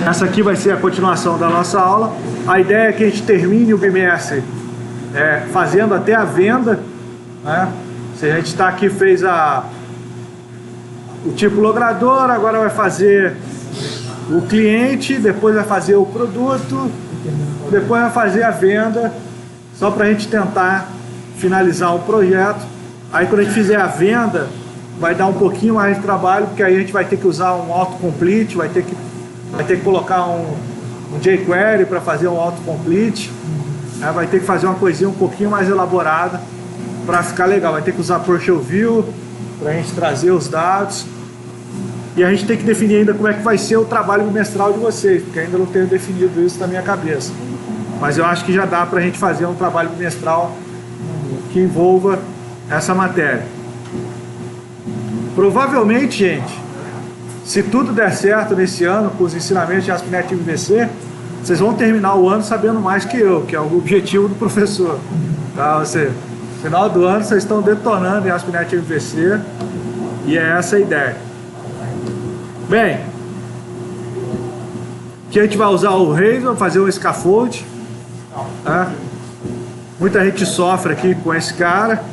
Essa aqui vai ser a continuação da nossa aula. A ideia é que a gente termine o bimestre fazendo até a venda, né? Se a gente está aqui, fez o tipo logrador, agora vai fazer o cliente, depois vai fazer o produto, depois vai fazer a venda, só para a gente tentar finalizar o projeto. Aí quando a gente fizer a venda, vai dar um pouquinho mais de trabalho, porque aí a gente vai ter que usar um autocomplete, vai ter que colocar um jQuery para fazer um autocomplete, né? Vai ter que fazer uma coisinha um pouquinho mais elaborada para ficar legal. Vai ter que usar PowerShell View para a gente trazer os dados. E a gente tem que definir ainda como é que vai ser o trabalho bimestral de vocês, porque ainda não tenho definido isso na minha cabeça. Mas eu acho que já dá para a gente fazer um trabalho bimestral que envolva essa matéria. Provavelmente, gente, se tudo der certo nesse ano, com os ensinamentos de ASP.NET MVC, vocês vão terminar o ano sabendo mais que eu, que é o objetivo do professor. Tá? No final do ano, vocês estão detonando em ASP.NET MVC, e é essa a ideia. Bem, aqui a gente vai usar o Razor, fazer um scaffold. Tá? Muita gente sofre aqui com esse cara.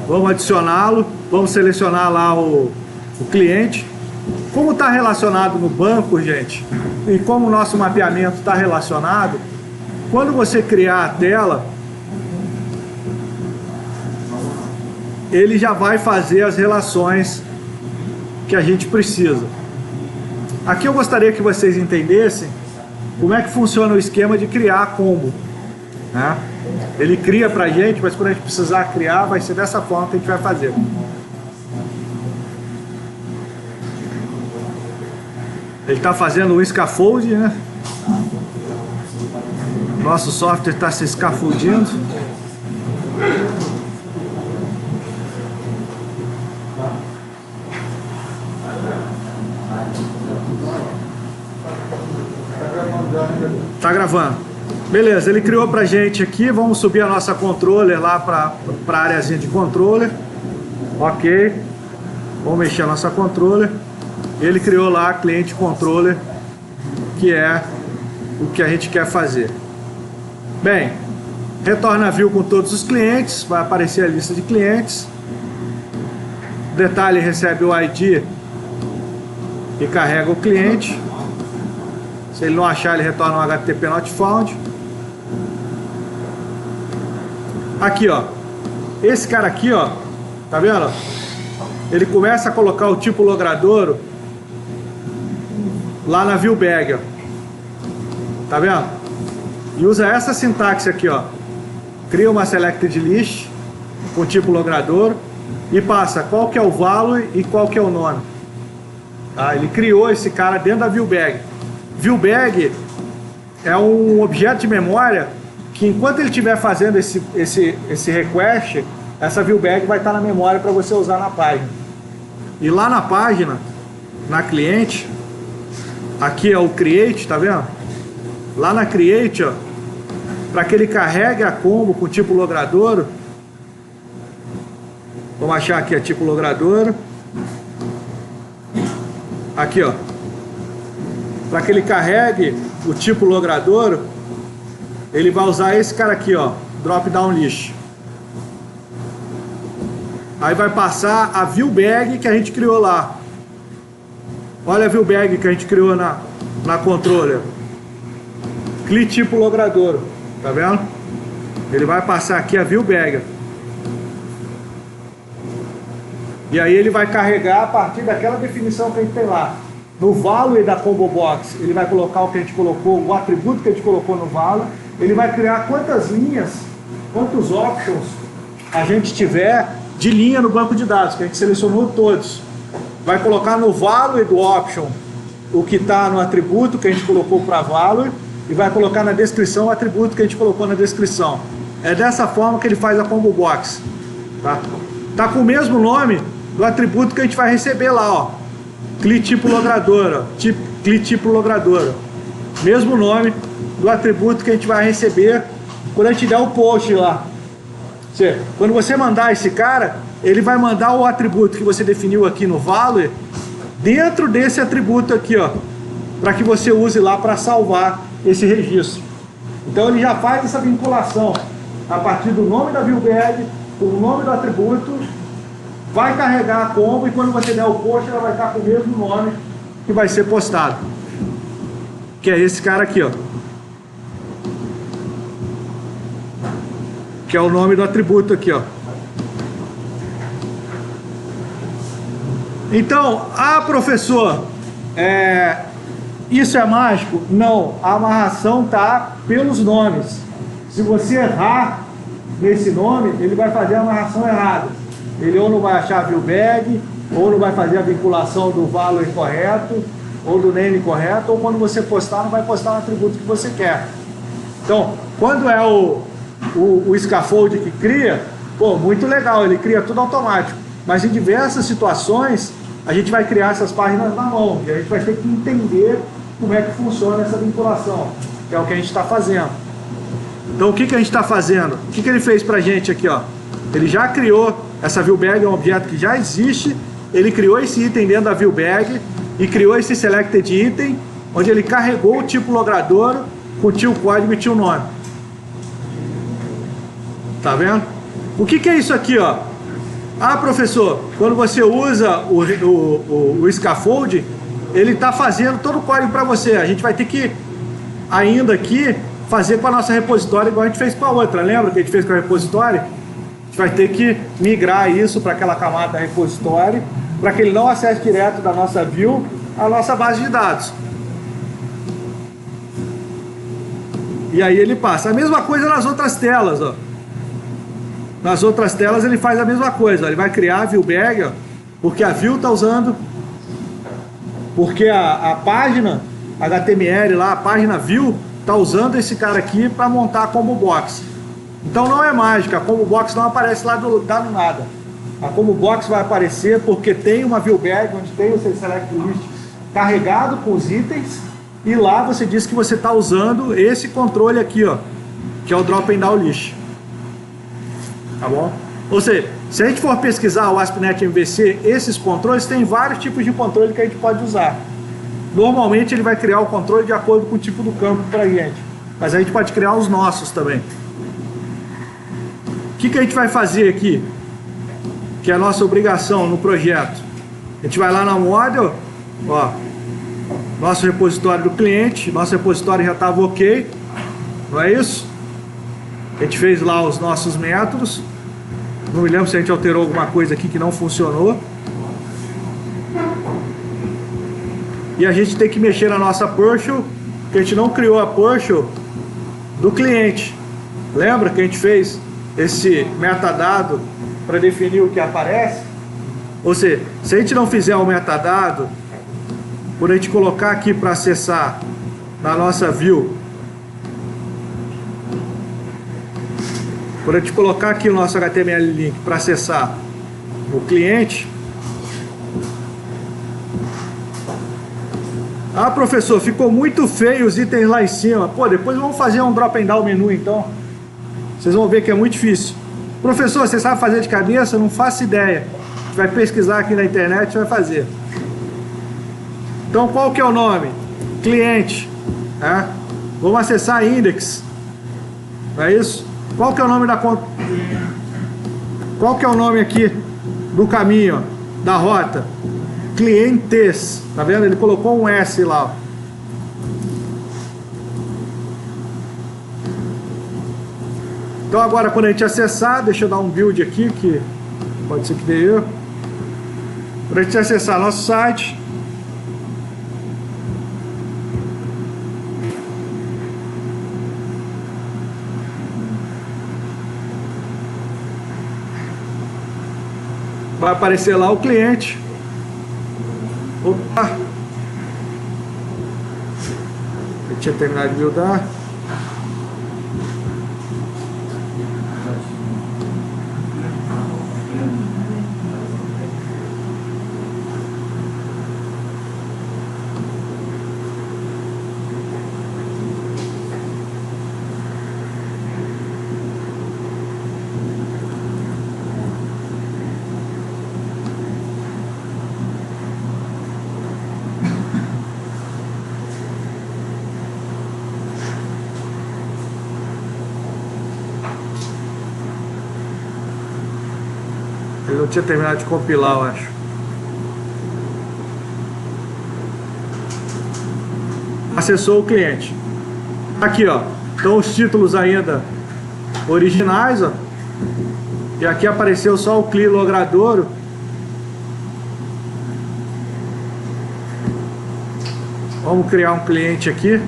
Vamos adicioná-lo, vamos selecionar lá o cliente. Como está relacionado no banco, gente, e como o nosso mapeamento está relacionado, quando você criar a tela, ele já vai fazer as relações que a gente precisa. Aqui eu gostaria que vocês entendessem como é que funciona o esquema de criar combo, né? Ele cria pra gente, mas quando a gente precisar criar, vai ser dessa forma que a gente vai fazer. Ele está fazendo o scaffold, né? Nosso software está se scaffoldindo. Tá gravando. Beleza, ele criou pra gente aqui. Vamos subir a nossa controller lá pra areazinha de controller. Ok. Vamos mexer a nossa controller. Ele criou lá cliente controller, que é o que a gente quer fazer. Bem, retorna view com todos os clientes. Vai aparecer a lista de clientes. Detalhe, recebe o ID e carrega o cliente. Se ele não achar, ele retorna um HTTP not found. Aqui, ó. Esse cara aqui, ó. Tá vendo? Ele começa a colocar o tipo logradouro lá na viewbag, ó. Tá vendo? E usa essa sintaxe aqui, ó. Cria uma selected list com tipo logradouro e passa qual que é o value e qual que é o nome. Tá? Ele criou esse cara dentro da viewbag. Viewbag é um objeto de memória que, enquanto ele estiver fazendo esse request, essa viewbag vai estar na memória para você usar na página. E lá na página, na cliente, aqui é o create, tá vendo? Lá na create, ó, para que ele carregue a combo com tipo logradouro, vamos achar aqui a tipo logradouro. Aqui, ó. Para que ele carregue o tipo logradouro, ele vai usar esse cara aqui, ó, drop down list. Aí vai passar a viewbag que a gente criou lá. Olha a viewbag que a gente criou na controller. Cli tipo logradouro, tá vendo? Ele vai passar aqui a viewbag. E aí ele vai carregar a partir daquela definição que a gente tem lá. No value da combo box, ele vai colocar o que a gente colocou, o atributo que a gente colocou no value. Ele vai criar quantas linhas, quantos options a gente tiver de linha no banco de dados, que a gente selecionou todos. Vai colocar no value do option o que está no atributo que a gente colocou para value e vai colocar na descrição o atributo que a gente colocou na descrição. É dessa forma que ele faz a combo box. Tá com o mesmo nome do atributo que a gente vai receber lá, ó. Cli tipo logradouro, cli tipo logradouro. Mesmo nome do atributo que a gente vai receber quando a gente der o post lá. Quando você mandar esse cara, ele vai mandar o atributo que você definiu aqui no value dentro desse atributo aqui, ó, para que você use lá para salvar esse registro. Então ele já faz essa vinculação a partir do nome da ViewBag com o nome do atributo, vai carregar a combo e quando você der o post ela vai estar com o mesmo nome que vai ser postado, que é esse cara aqui, ó, que é o nome do atributo aqui, ó. Então, professor, isso é mágico? Não, a amarração tá pelos nomes. Se você errar nesse nome, ele vai fazer a amarração errada. Ele ou não vai achar a ViewBag, ou não vai fazer a vinculação do valor correto, ou do name correto, ou quando você postar, não vai postar o atributo que você quer. Então, quando é o scaffold que cria, pô, muito legal, ele cria tudo automático. Mas em diversas situações, a gente vai criar essas páginas na mão, e a gente vai ter que entender como é que funciona essa vinculação, que é o que a gente está fazendo. Então o que a gente está fazendo? O que ele fez para a gente aqui, ó? Ele já criou, essa ViewBag é um objeto que já existe, ele criou esse item dentro da ViewBag e criou esse selected item, onde ele carregou o tipo logradouro, tinha o código e tinha o nome. Tá vendo? O que é isso aqui, ó? Professor, quando você usa o scaffold, ele está fazendo todo o código para você. A gente vai ter que, ainda aqui, fazer com a nossa repositória igual a gente fez com a outra. Lembra que a gente fez com a repositória? A gente vai ter que migrar isso para aquela camada da repositória, para que ele não acesse direto da nossa view a nossa base de dados. E aí ele passa. A mesma coisa nas outras telas, ó. Nas outras telas ele faz a mesma coisa, ó. Ele vai criar a ViewBag, ó, porque a view está usando, porque a página HTML lá, a página view, está usando esse cara aqui para montar a combo box. Então não é mágica, a combo box não aparece lá do nada. A combo box vai aparecer porque tem uma ViewBag onde tem o seu select list carregado com os itens, e lá você diz que você está usando esse controle aqui, ó, que é o drop and down list. Tá bom? Ou seja, se a gente for pesquisar o ASP.NET MVC, esses controles, tem vários tipos de controle que a gente pode usar. Normalmente ele vai criar o controle de acordo com o tipo do campo para a gente, mas a gente pode criar os nossos também. O que a gente vai fazer aqui, que é a nossa obrigação no projeto? A gente vai lá na model, ó, nosso repositório do cliente, nosso repositório já estava ok, não é isso? A gente fez lá os nossos métodos. Não me lembro se a gente alterou alguma coisa aqui que não funcionou. E a gente tem que mexer na nossa partial, que a gente não criou a partial do cliente. Lembra que a gente fez esse metadado para definir o que aparece? Ou seja, se a gente não fizer o metadado, quando a gente colocar aqui para acessar na nossa view, quando a gente colocar aqui o nosso HTML link para acessar o cliente, professor, ficou muito feio os itens lá em cima. Pô, depois vamos fazer um drop and down menu então. Vocês vão ver que é muito difícil. Professor, você sabe fazer de cabeça? Não faço ideia. A gente vai pesquisar aqui na internet e vai fazer. Então qual que é o nome? Cliente. Vamos acessar index. Não é isso? Qual que é o nome da conta? Qual que é o nome aqui do caminho, ó, da rota? Clientes. Tá vendo? Ele colocou um S lá, ó. Então agora quando a gente acessar, deixa eu dar um build aqui, que pode ser que dê erro. Quando a gente acessar nosso site, vai aparecer lá o cliente. Opa! Eu tinha terminado de buildar. tinha terminado de compilar, eu acho. Acessou o cliente. Aqui, ó, estão os títulos ainda originais, ó. E aqui apareceu só o CLI Logradouro. Vamos criar um cliente aqui.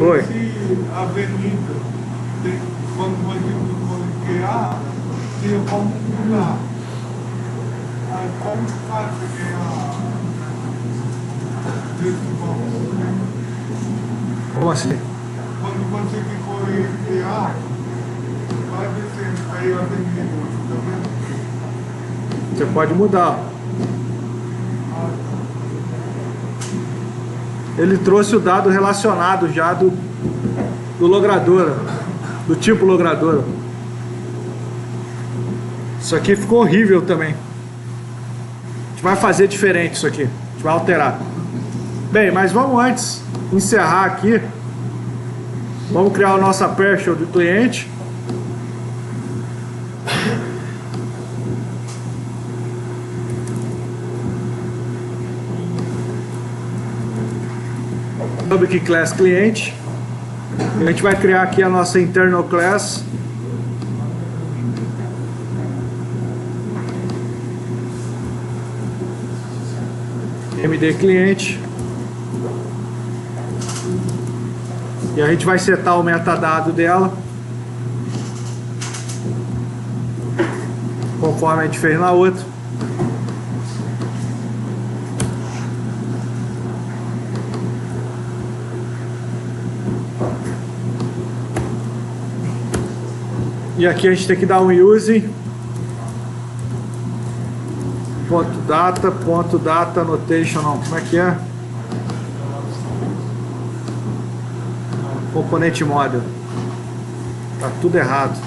Oi. A avenida, quando vai criar, tem como mudar. Aí como faz criar desse banco? Como assim? Quando você for criar, vai descendo aí a avenida, tá vendo? Você pode mudar. Ele trouxe o dado relacionado já do logradora, do tipo logradora. Isso aqui ficou horrível também. A gente vai fazer diferente isso aqui. A gente vai alterar. Bem, mas vamos antes encerrar aqui. Vamos criar a nossa partial do cliente. Public Class Cliente. A gente vai criar aqui a nossa Internal Class. MD Cliente. E a gente vai setar o metadado dela, conforme a gente fez na outra. E aqui a gente tem que dar um use ponto data annotation, não, como é que é? Componente model. Tá tudo errado.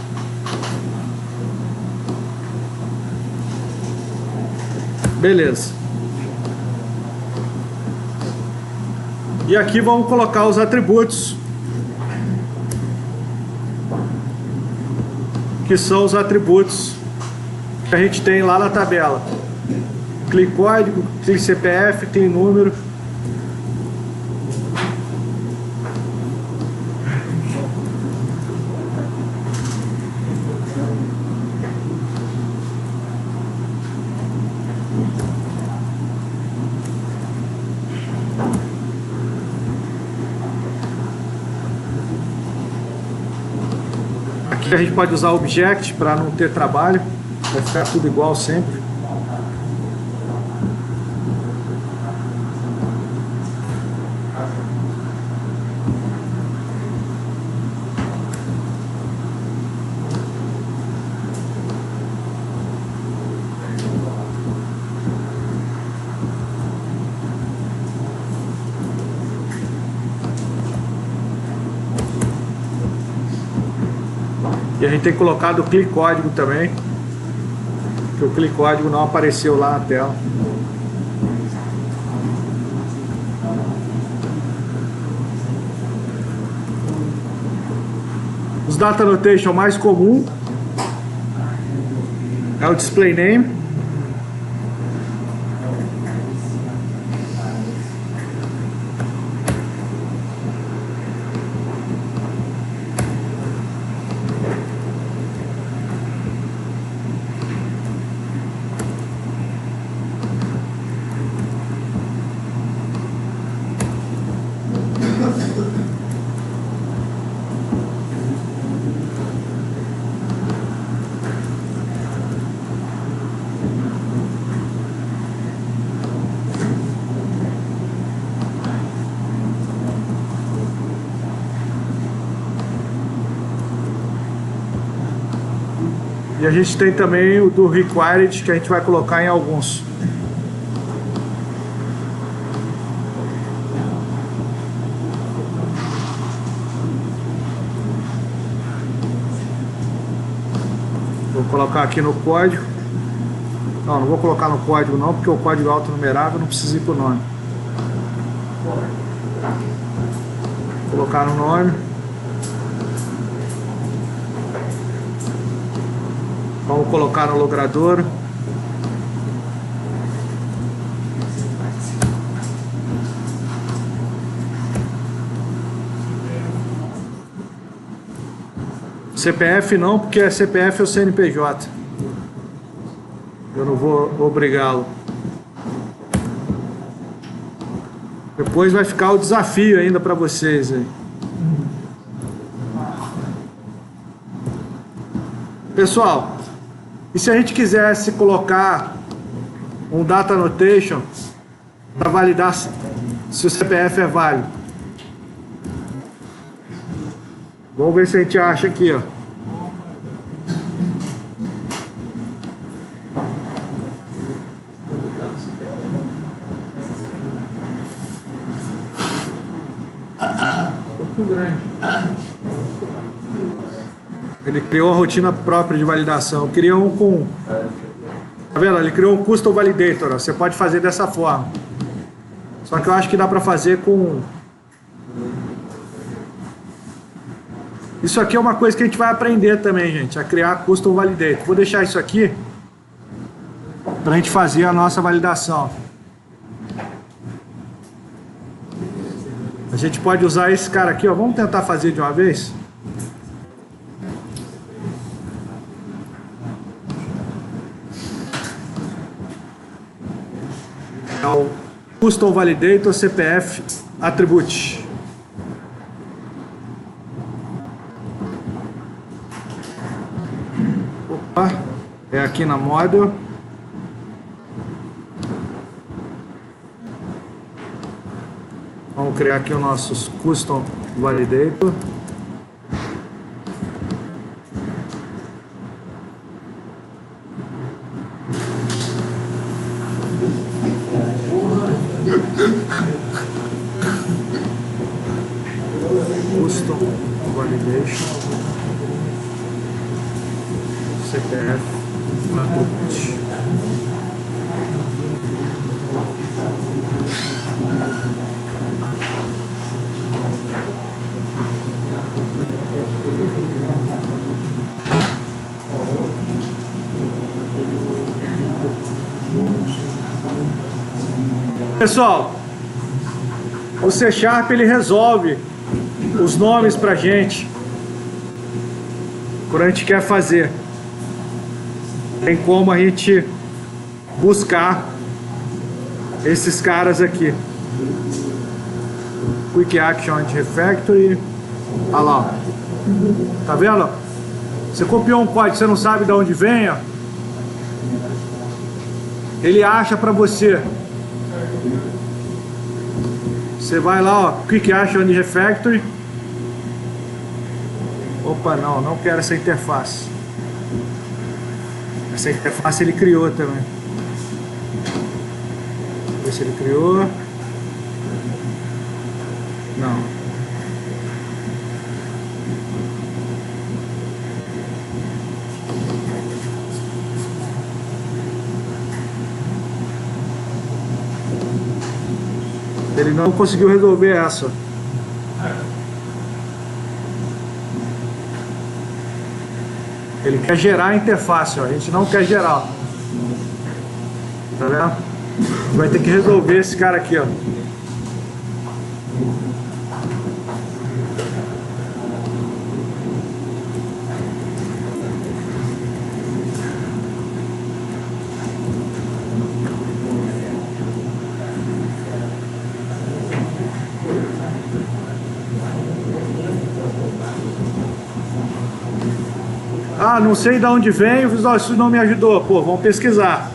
Beleza. E aqui vamos colocar os atributos, que são os atributos que a gente tem lá na tabela. CLI código, CLI CPF, CLI número. Aqui a gente pode usar object para não ter trabalho, vai ficar tudo igual sempre. E a gente tem colocado o CLI código também, que o CLI código não apareceu lá na tela. Os data annotation mais comum é o display name. E a gente tem também o do required, que a gente vai colocar em alguns. Vou colocar aqui no código. Não vou colocar no código não, porque o código é alto-numerável, não precisa ir pro nome. Vou colocar no nome. Vamos colocar no logrador. CPF não, porque é CPF ou CNPJ. Eu não vou obrigá-lo. Depois vai ficar o desafio ainda para vocês aí. Pessoal, e se a gente quisesse colocar um data annotation para validar se o CPF é válido? Vamos ver se a gente acha aqui, ó. Ele criou uma rotina própria de validação. Criou um com... Tá vendo? Ele criou um Custom Validator. Ó. Você pode fazer dessa forma. Só que eu acho que dá para fazer com... Isso aqui é uma coisa que a gente vai aprender também, gente. A criar Custom Validator. Vou deixar isso aqui para a gente fazer a nossa validação. A gente pode usar esse cara aqui, ó. Vamos tentar fazer de uma vez? É o Custom Validator CPF Attribute. Opa, é aqui na Model. Vamos criar aqui o nosso Custom Validator. Custom Validation CPF Attribute. Pessoal, o C# ele resolve os nomes pra gente quando a gente quer fazer. Tem como a gente buscar esses caras aqui. Quick Action and Refactory. Olha lá, ó. Tá vendo? Você copiou um código, você não sabe de onde vem, ó. Ele acha pra você. Você vai lá, ó, Quick Action and Refactory. Opa, não quero essa interface. Essa interface ele criou também. Vamos ver se ele criou. Não. Ele não conseguiu resolver essa. Ele quer gerar a interface, ó. A gente não quer gerar. Tá vendo? Vai ter que resolver esse cara aqui, ó. Ah, não sei de onde vem, isso não me ajudou. Pô, vamos pesquisar.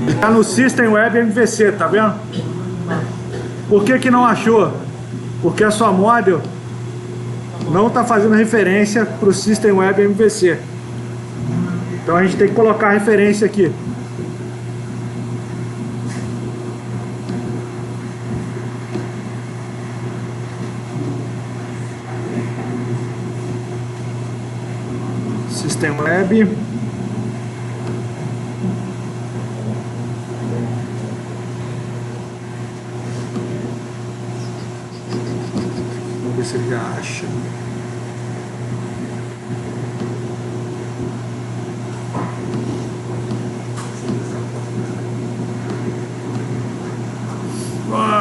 Está no System Web MVC, tá vendo? Por que não achou? Porque a sua model não está fazendo referência para o System Web MVC. Então a gente tem que colocar a referência aqui. System Web. Vamos ver se ele já acha.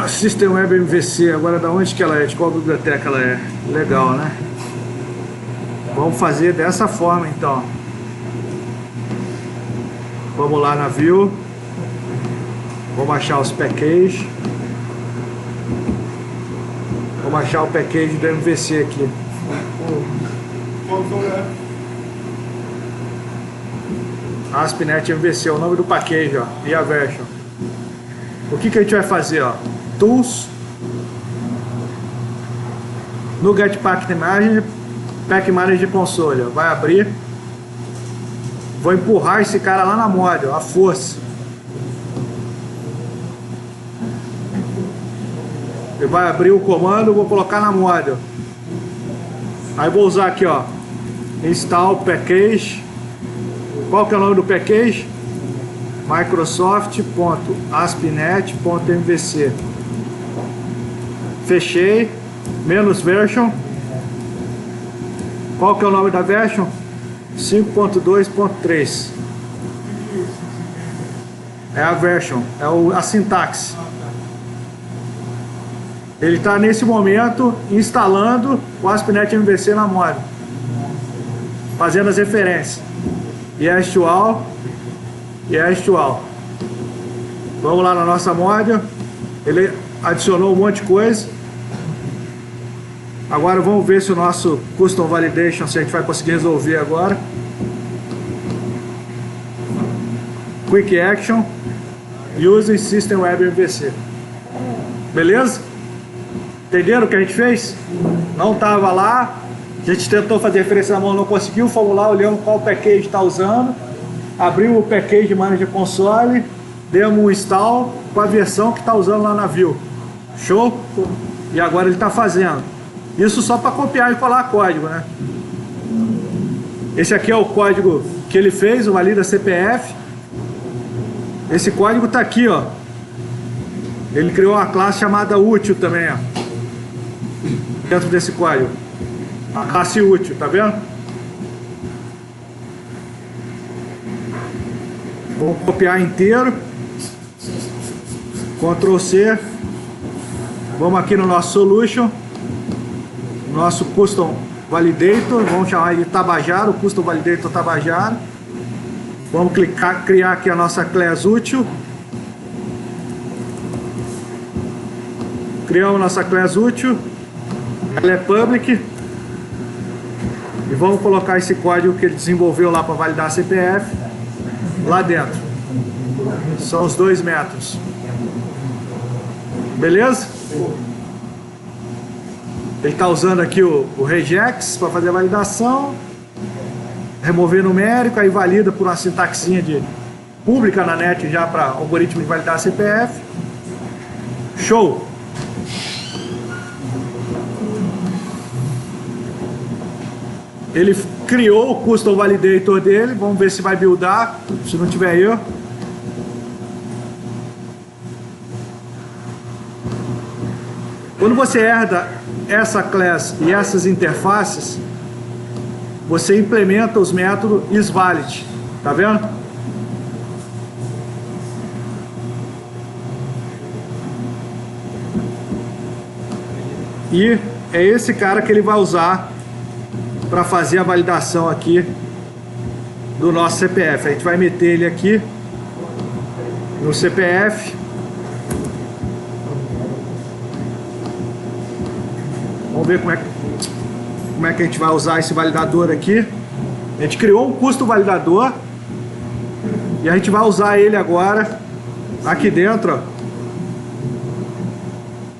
System Web MVC, agora da onde que ela é? De qual biblioteca ela é? Legal, né? Vamos fazer dessa forma então. Vamos lá na View. Vamos achar os packages. Vamos achar o package do MVC aqui. ASP.NET MVC, é o nome do package, ó, e a version. O que a gente vai fazer, ó? Tools, no Get Pack Manager Console, ó, vai abrir, vou empurrar esse cara lá na mod, ó, a força. Ele vai abrir o comando, vou colocar na mod, ó. Aí vou usar aqui, ó, install package. Qual que é o nome do package? Microsoft.aspnet.mvc. Fechei, menos version. Qual que é o nome da version? 5.2.3. É a version, é a sintaxe. Ele está nesse momento instalando o ASP.NET MVC na mod, fazendo as referências. E é actual. Vamos lá na nossa mod. Ele adicionou um monte de coisa. Agora vamos ver se o nosso Custom Validation, se a gente vai conseguir resolver agora. Quick Action Using System Web MVC. Beleza? Entenderam o que a gente fez? Não estava lá. A gente tentou fazer referência na mão, não conseguiu. Fomos lá, olhamos qual package está usando. Abriu o Package Manager Console. Demos um install com a versão que está usando lá na View. Show? E agora ele está fazendo. Isso só para copiar e colar código, né? Esse aqui é o código que ele fez, o Valida CPF. Esse código está aqui, ó. Ele criou uma classe chamada útil também, ó. Dentro desse código. A classe útil, tá vendo? Vou copiar inteiro. Ctrl C. Vamos aqui no nosso Solution. Nosso Custom Validator. Vamos chamar ele Tabajara, o Custom Validator Tabajara. Vamos criar aqui a nossa classe útil. Criamos nossa classe útil. Ela é public. E vamos colocar esse código que ele desenvolveu lá para validar a CPF lá dentro. São os dois métodos. Beleza? Ele está usando aqui o regex para fazer a validação. Remover numérico, aí valida por uma sintaxinha de pública na net já para algoritmo de validar a CPF. Show! Ele criou o Custom Validator dele. Vamos ver se vai buildar. Se não tiver erro. Quando você herda essa classe e essas interfaces, você implementa os métodos isValid. Tá vendo? E é esse cara que ele vai usar para fazer a validação aqui do nosso CPF. A gente vai meter ele aqui no CPF. Vamos ver como é que a gente vai usar esse validador aqui. A gente criou um custo validador e a gente vai usar ele agora aqui dentro, ó.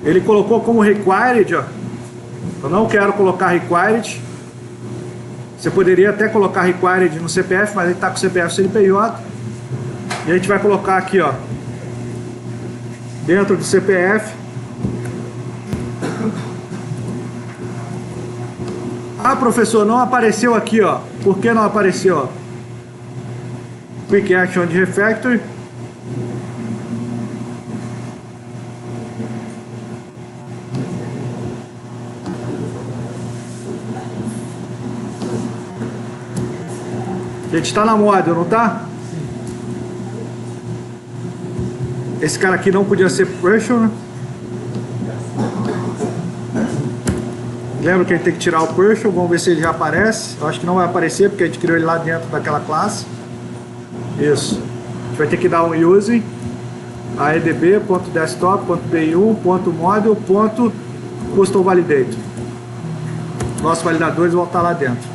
Ele colocou como required, ó. Eu não quero colocar required. Você poderia até colocar required no CPF, mas ele está com o CPF CNPJ. E a gente vai colocar aqui, ó, dentro do CPF. Ah, professor, não apareceu aqui, ó, Por que não apareceu? Ó? Quick Action de Refactory. A gente está na model, não tá? Esse cara aqui não podia ser pressure, né? Lembra que a gente tem que tirar o pressure. Vamos ver se ele já aparece. Eu acho que não vai aparecer porque a gente criou ele lá dentro daquela classe. Isso. A gente vai ter que dar um using aedb.desktop.bi1.model.custom-validator. Nossos validadores vão estar lá dentro.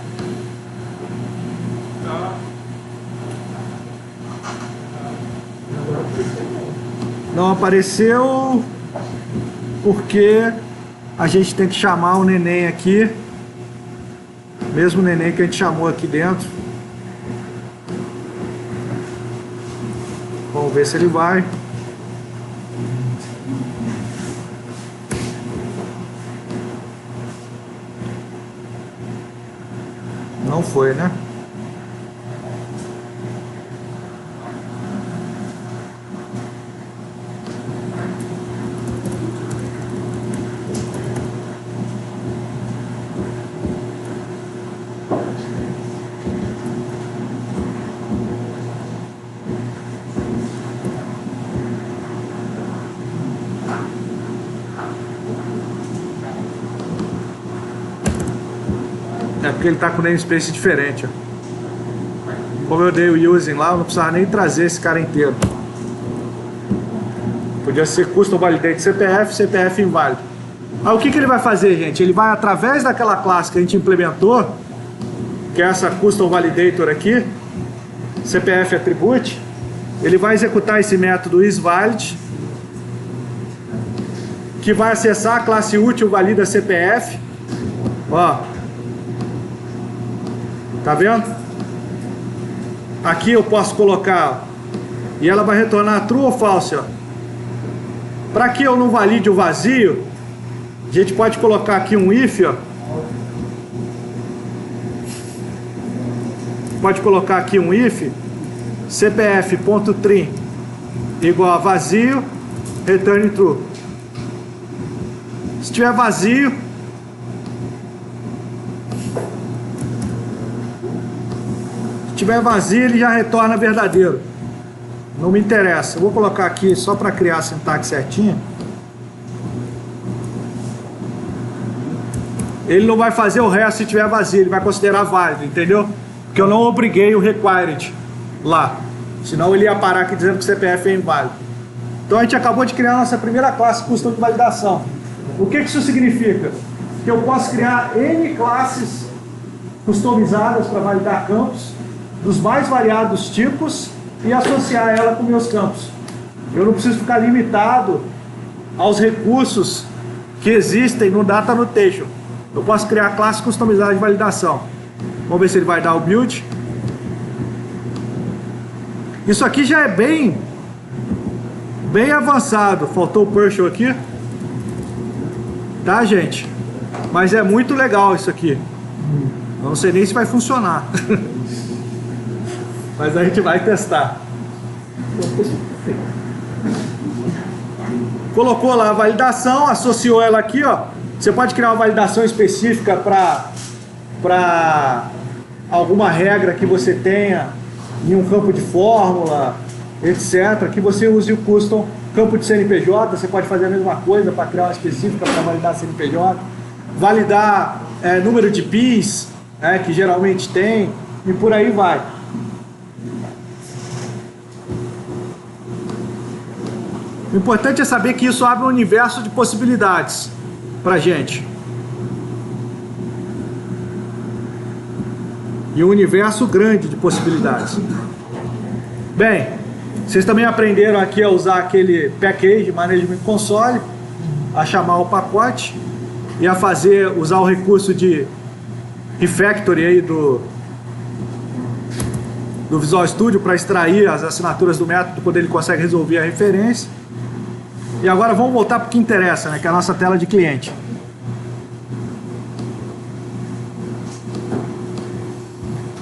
Não apareceu porque a gente tem que chamar o neném aqui, mesmo neném que a gente chamou aqui dentro. Vamos ver se ele vai. Não foi, né? É porque ele tá com namespace diferente, ó. Como eu dei o using lá, eu não precisava nem trazer esse cara inteiro. Podia ser custom validate CPF, CPF inválido. Aí o que ele vai fazer, gente? Ele vai através daquela classe que a gente implementou, que é essa custom validator aqui, CPF attribute, ele vai executar esse método isValid, que vai acessar a classe útil valida CPF. Ó. Tá vendo? Aqui eu posso colocar, e ela vai retornar true ou false, ó. Para que eu não valide o vazio, a gente pode colocar aqui um if, ó. Pode colocar aqui um if cpf.trim igual a vazio, return true. Se tiver vazio, ele já retorna verdadeiro. Não me interessa. Eu vou colocar aqui só para criar a sintaxe certinha. Ele não vai fazer o resto se tiver vazio, ele vai considerar válido, entendeu? Porque eu não obriguei o required lá. Senão ele ia parar aqui dizendo que o CPF é inválido. Então a gente acabou de criar a nossa primeira classe custom de validação. O que isso significa? Que eu posso criar N classes customizadas para validar campos dos mais variados tipos e associar ela com meus campos. Eu não preciso ficar limitado aos recursos que existem no Data Annotation. Eu posso criar classes customizadas de validação. Vamos ver se ele vai dar o build. Isso aqui já é bem avançado. Faltou o Pershel aqui. Tá, gente? Mas é muito legal isso aqui. Eu não sei nem se vai funcionar. Mas a gente vai testar. Colocou lá a validação, associou ela aqui, ó. Você pode criar uma validação específica para alguma regra que você tenha em um campo de fórmula, etc. Que você use o custom campo de CNPJ. Você pode fazer a mesma coisa para criar uma específica para validar CNPJ. Validar número de PIS, que geralmente tem, e por aí vai. O importante é saber que isso abre um universo de possibilidades pra gente. E um universo grande de possibilidades. Bem, vocês também aprenderam aqui a usar aquele package Management Console, a chamar o pacote e a usar o recurso de refactory aí do Visual Studio para extrair as assinaturas do método quando ele consegue resolver a referência. E agora vamos voltar para o que interessa, né, que é a nossa tela de cliente.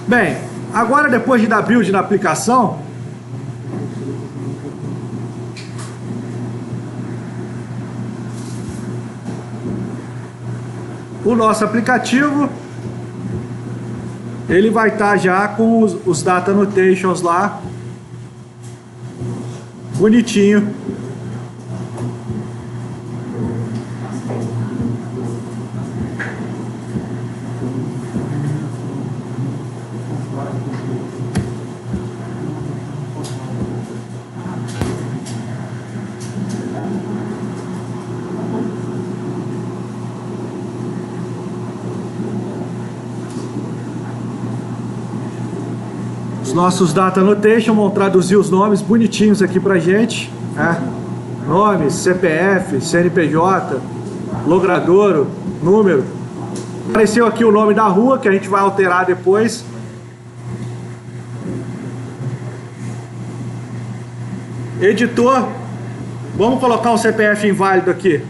Bem, agora depois de dar build na aplicação, o nosso aplicativo ele vai estar já com os data annotations lá bonitinho. Os nossos data annotation vão traduzir os nomes bonitinhos aqui pra gente, né? Nome, CPF, CNPJ, logradouro, número. Apareceu aqui o nome da rua, que a gente vai alterar depois. Editor, vamos colocar um CPF inválido aqui.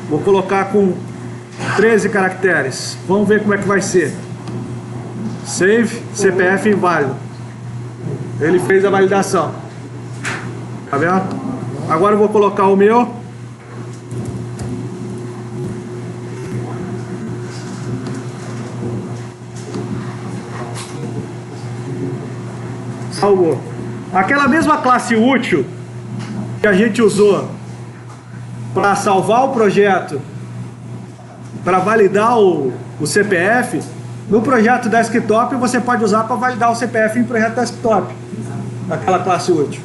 Vou colocar com 13 caracteres. Vamos ver como é que vai ser. Save, CPF inválido. Ele fez a validação. Tá vendo? Agora eu vou colocar o meu. Salvou. Aquela mesma classe útil que a gente usou para salvar o projeto, para validar o CPF, no projeto desktop você pode usar para validar o CPF em projeto desktop, naquela classe útil,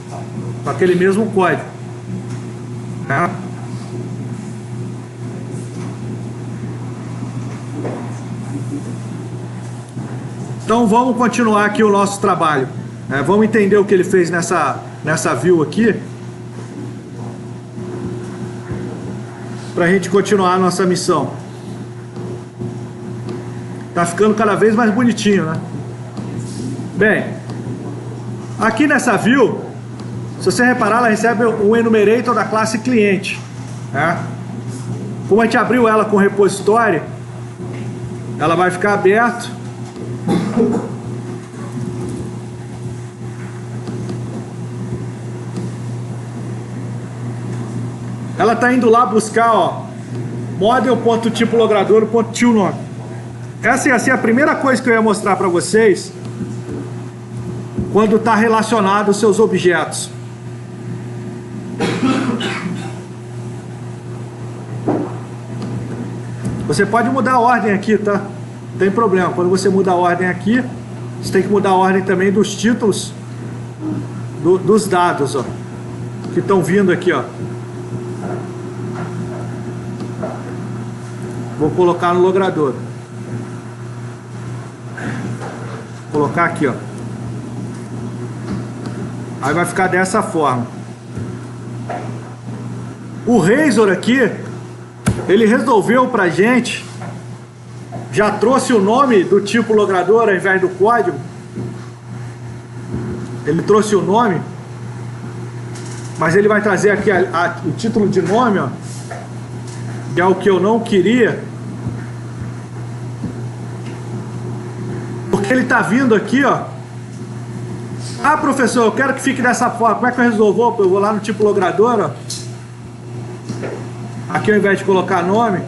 com aquele mesmo código. Tá? Então vamos continuar aqui o nosso trabalho. Vamos entender o que ele fez nessa view aqui, para a gente continuar a nossa missão. Tá ficando cada vez mais bonitinho, né? Bem, aqui nessa view, se você reparar, ela recebe um enumerator da classe cliente, né? Como a gente abriu ela com repositório, ela vai ficar aberta. Ela está indo lá buscar, ó, model.tipologrador.toNome. Essa ia ser a primeira coisa que eu ia mostrar para vocês quando está relacionado aos seus objetos. Você pode mudar a ordem aqui, tá? Não tem problema. Quando você muda a ordem aqui, você tem que mudar a ordem também dos títulos dos dados, ó, que estão vindo aqui, ó. Vou colocar no logrador. Vou colocar aqui, ó. Aí vai ficar dessa forma. O Razor aqui, ele resolveu pra gente, já trouxe o nome do tipo logrador ao invés do código. Ele trouxe o nome, mas ele vai trazer aqui o título de nome, ó, que é o que eu não queria, porque ele tá vindo aqui, ó. Ah, professor, eu quero que fique dessa forma. Como é que eu resolvo? Eu vou lá no tipo logrador, ó. Aqui, ao invés de colocar nome,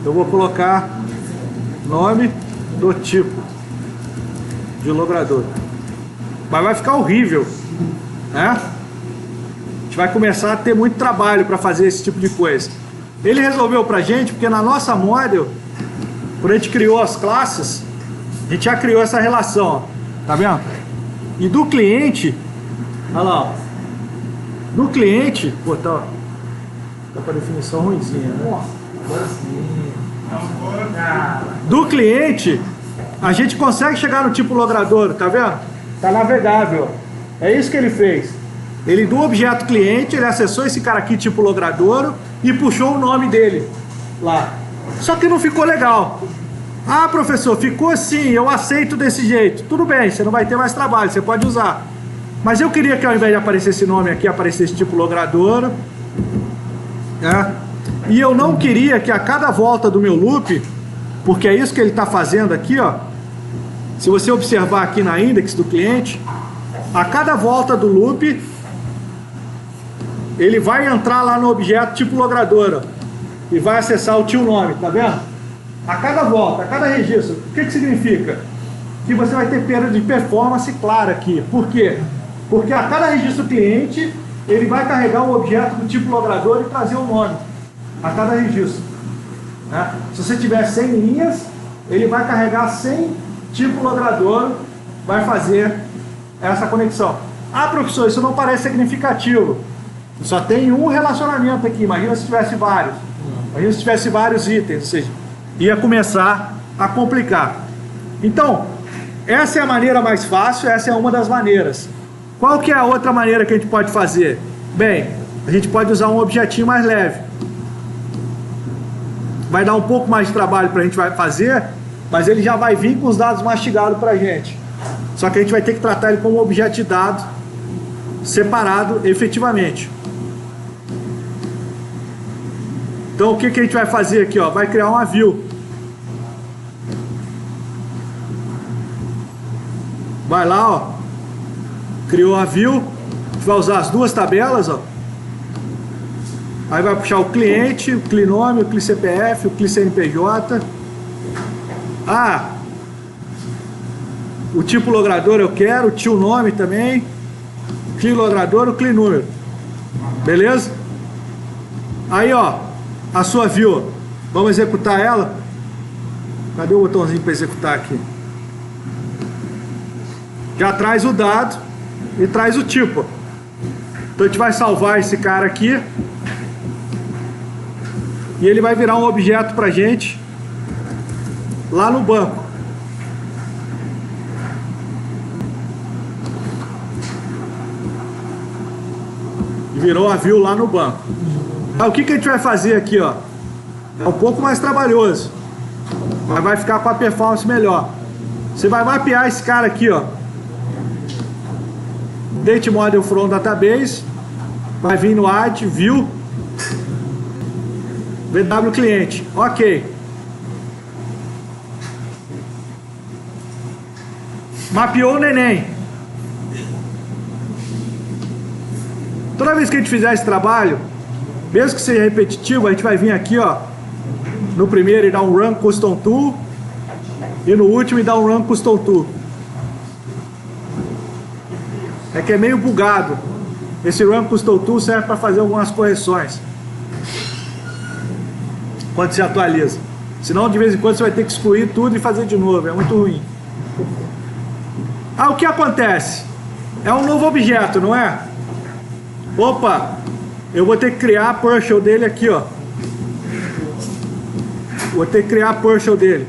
eu vou colocar nome do tipo de logrador. Mas vai ficar horrível, né? A gente vai começar a ter muito trabalho para fazer esse tipo de coisa. Ele resolveu pra gente, porque na nossa model, quando a gente criou as classes, a gente já criou essa relação, ó. Tá vendo? E do cliente, olha lá, ó. Do cliente, pô, tá com a definição ruimzinha, né? Do cliente, a gente consegue chegar no tipo logrador, tá vendo? Tá navegável, ó. É isso que ele fez. Ele, do objeto cliente, ele acessou esse cara aqui, tipo logradouro, e puxou o nome dele lá. Só que não ficou legal. Ah, professor, ficou assim, eu aceito desse jeito. Tudo bem, você não vai ter mais trabalho, você pode usar. Mas eu queria que ao invés de aparecer esse nome aqui, aparecesse tipo logradouro. E eu não queria que a cada volta do meu loop, porque é isso que ele está fazendo aqui, ó. Se você observar aqui na index do cliente, a cada volta do loop, ele vai entrar lá no objeto tipo logradora e vai acessar o tio nome, tá vendo? A cada volta, a cada registro. O que significa? Que você vai ter perda de performance clara aqui. Por quê? Porque a cada registro cliente, ele vai carregar um objeto do tipo logrador e trazer um nome a cada registro, né? Se você tiver 100 linhas, ele vai carregar 100 tipo logrador, vai fazer essa conexão. Ah, professor, isso não parece significativo. Só tem um relacionamento aqui. Imagina se tivesse vários. Imagina se tivesse vários itens, ou seja, ia começar a complicar. Então, essa é a maneira mais fácil, essa é uma das maneiras. Qual que é a outra maneira que a gente pode fazer? Bem, a gente pode usar um objetinho mais leve. Vai dar um pouco mais de trabalho para a gente fazer, mas ele já vai vir com os dados mastigados para a gente. Só que a gente vai ter que tratar ele como um objeto de dado separado efetivamente. Então o que a gente vai fazer aqui? Ó? Vai criar uma view. Vai lá, ó. Criou a view. A gente vai usar as duas tabelas, ó. Aí vai puxar o cliente, o clinome, o clicpf, o clicnpj. Ah, o tipo logrador eu quero, o tio nome também, cli logrador, o cli número. Beleza? Aí, ó, a sua view. Vamos executar ela. Cadê o botãozinho para executar aqui? Já traz o dado e traz o tipo. Então a gente vai salvar esse cara aqui. E ele vai virar um objeto pra gente lá no banco. E virou a view lá no banco. Aí, o que a gente vai fazer aqui, ó? É um pouco mais trabalhoso, mas vai ficar com a performance melhor. Você vai mapear esse cara aqui, ó. Date model from database. Vai vir no add, view, VW cliente, ok. Mapeou o neném. Toda vez que a gente fizer esse trabalho, mesmo que seja repetitivo, a gente vai vir aqui, ó, no primeiro e dar um run custom tool, e no último e dar um run custom tool. É que é meio bugado. Esse run custom tool serve para fazer algumas correções quando se atualiza. Senão, de vez em quando, você vai ter que excluir tudo e fazer de novo. É muito ruim. Ah, o que acontece? É um novo objeto, não é? Opa! Eu vou ter que criar a partial dele aqui, ó. Vou ter que criar a partial dele.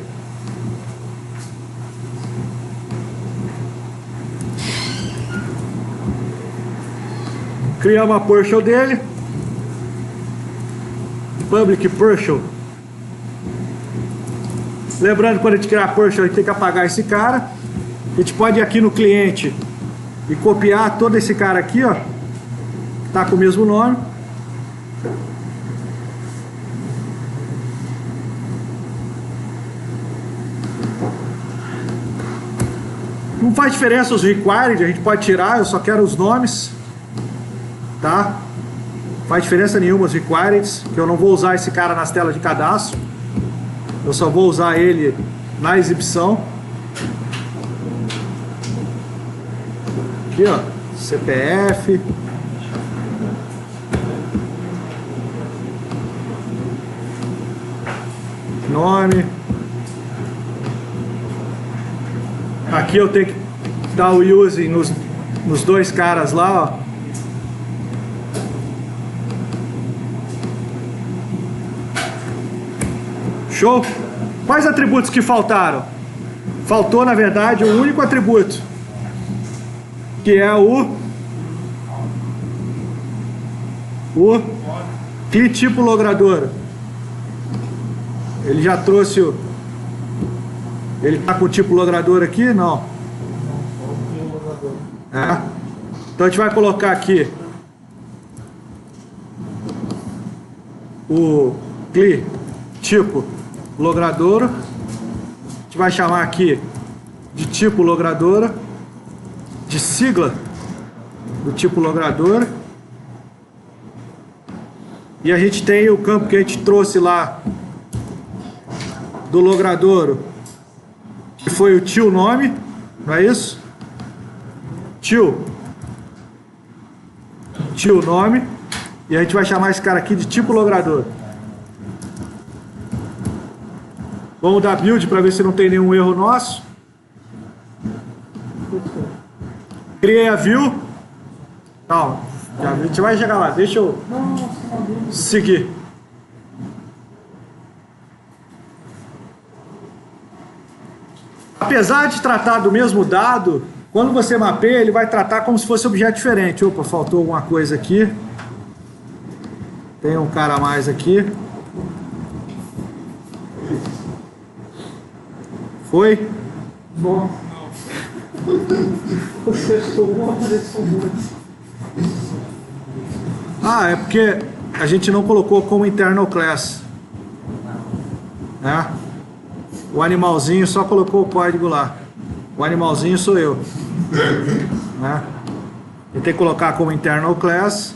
Criar uma partial dele. Public partial. Lembrando que quando a gente criar a partial, a gente tem que apagar esse cara. A gente pode ir aqui no cliente e copiar todo esse cara aqui, ó. Tá com o mesmo nome. Não faz diferença os required, a gente pode tirar, eu só quero os nomes. Tá? Não faz diferença nenhuma os required, que eu não vou usar esse cara nas telas de cadastro. Eu só vou usar ele na exibição. Aqui, ó, CPF. Nome. Aqui eu tenho que dar o use nos dois caras lá, ó. Show? Quais atributos que faltaram? Faltou, na verdade, um único atributo, que é o cli tipo logrador. Ele já trouxe o... Ele tá com o tipo logrador aqui? Não. É. Então a gente vai colocar aqui o CLI tipo logradouro. A gente vai chamar aqui de tipo logradouro, de sigla do tipo logradouro. E a gente tem o campo que a gente trouxe lá do logradouro, que foi o tio nome, não é isso? Tio nome. E a gente vai chamar esse cara aqui de tipo logradouro. Vamos dar build para ver se não tem nenhum erro nosso. Criei a view. Calma, a gente vai chegar lá. Deixa eu seguir. Apesar de tratar do mesmo dado, quando você mapeia, ele vai tratar como se fosse objeto diferente. Opa, faltou alguma coisa aqui. Tem um cara a mais aqui. Foi? Bom. Você somou, você somou. Ah, é porque a gente não colocou como internal class, né? O animalzinho só colocou o código lá. O animalzinho sou eu, né? E tem que colocar como internal class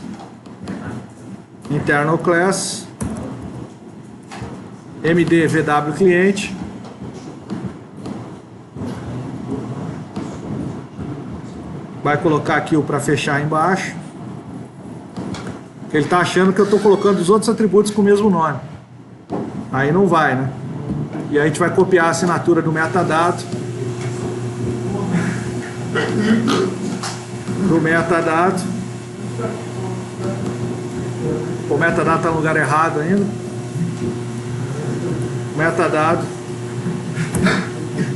md vw cliente. Vai colocar aqui o para fechar embaixo. Ele está achando que eu estou colocando os outros atributos com o mesmo nome. Aí não vai, né? E aí a gente vai copiar a assinatura do metadado. O metadado está no lugar errado ainda. Metadado.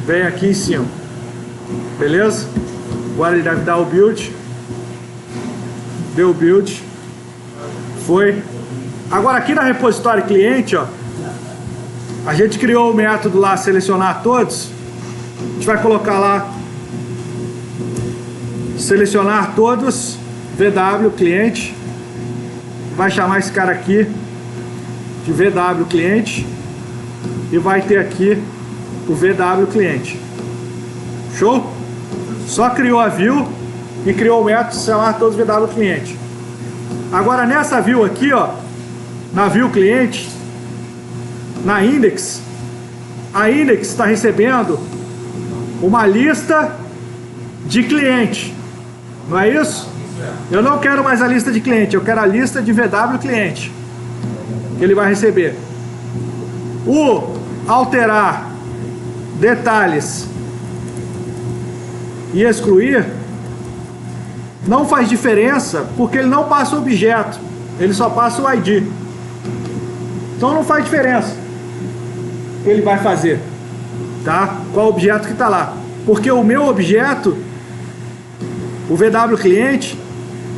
Vem aqui em cima. Beleza? Agora ele deve dar o build. Deu o build. Foi. Agora aqui na repositório cliente, ó, a gente criou o método lá selecionar todos. A gente vai colocar lá selecionar todos VW cliente. Vai chamar esse cara aqui de VW cliente e vai ter aqui o VW cliente. Show? Só criou a view e criou o método selecionar todos VW cliente. Agora nessa view aqui, ó, na view cliente, na index, a index está recebendo uma lista de cliente, não é isso? Eu não quero mais a lista de cliente, eu quero a lista de VW cliente que ele vai receber. O alterar detalhes e excluir não faz diferença, porque ele não passa o objeto, ele só passa o ID. Então não faz diferença o que ele vai fazer, tá? Qual objeto que está lá, porque o meu objeto, o VW cliente,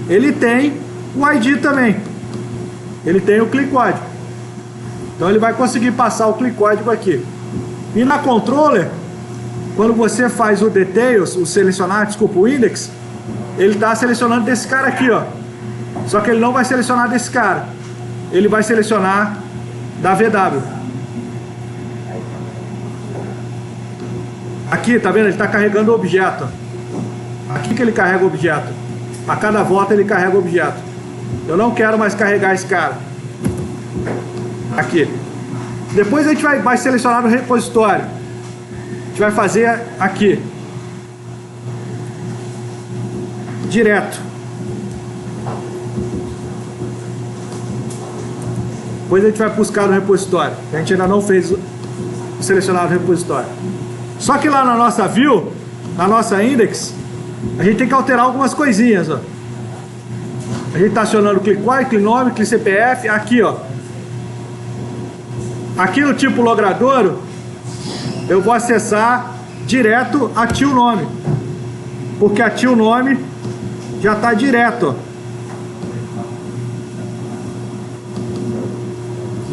ele tem o ID também, ele tem o CLI código, então ele vai conseguir passar o CLI código aqui. E na controller, quando você faz o details, o selecionar, desculpa, o index, ele está selecionando desse cara aqui, ó. Só que ele não vai selecionar desse cara, ele vai selecionar da VW. Aqui, tá vendo? Ele está carregando o objeto. Aqui que ele carrega o objeto. A cada volta ele carrega o objeto. Eu não quero mais carregar esse cara. Aqui. Depois a gente vai selecionar no repositório. A gente vai fazer aqui. Direto. Depois a gente vai buscar no repositório. A gente ainda não fez o selecionar no repositório. Só que lá na nossa view, na nossa index, a gente tem que alterar algumas coisinhas, ó. A gente está acionando o CLI código, CLI nome, CLI CPF, aqui, ó. Aqui no tipo logradouro, eu vou acessar direto a tio nome, porque a tio nome já está direto, ó.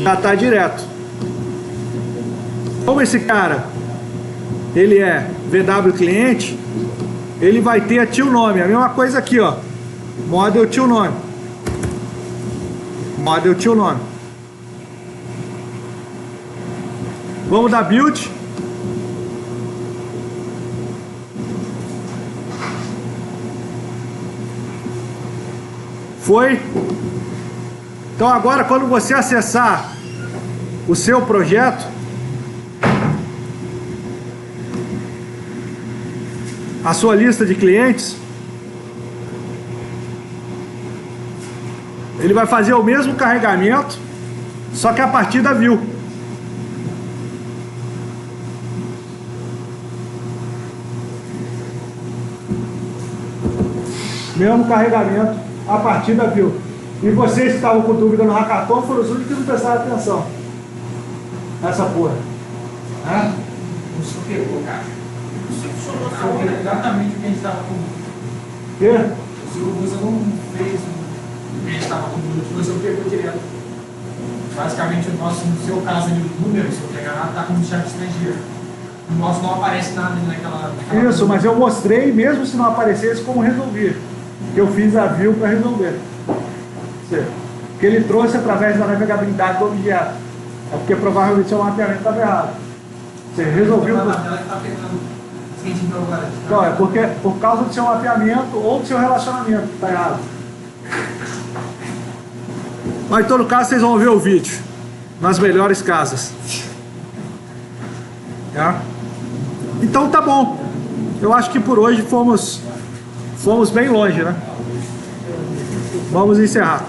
Já está direto. Como esse cara, ele é VW cliente, ele vai ter a tio nome, a mesma coisa aqui, ó. Model tio nome. Model tio nome. Vamos dar build. Foi. Então agora, quando você acessar o seu projeto, a sua lista de clientes, ele vai fazer o mesmo carregamento, só que a partir da view. Mesmo carregamento a partir da view. E vocês que estavam com dúvida no hackathon foram os únicos que não prestaram atenção nessa porra. Né? O senhor pegou, cara. O senhor funcionou exatamente o que a gente estava com. Quê? O senhor não fez o que a gente estava com, o senhor pegou direto. Basicamente, no seu caso ali, o número, se eu pegar nada, está com chat estrangeiro. O nosso não aparece nada naquela Isso, mas eu mostrei, mesmo se não aparecesse, como resolver. Eu fiz a view para resolver. Que ele trouxe através da navegabilidade do objeto. É porque provavelmente seu mapeamento estava errado. Você resolveu. Não, é porque por causa do seu mapeamento ou do seu relacionamento que está errado. Mas em todo caso vocês vão ver o vídeo nas melhores casas. Tá? Então tá bom. Eu acho que por hoje fomos bem longe, né? Vamos encerrar.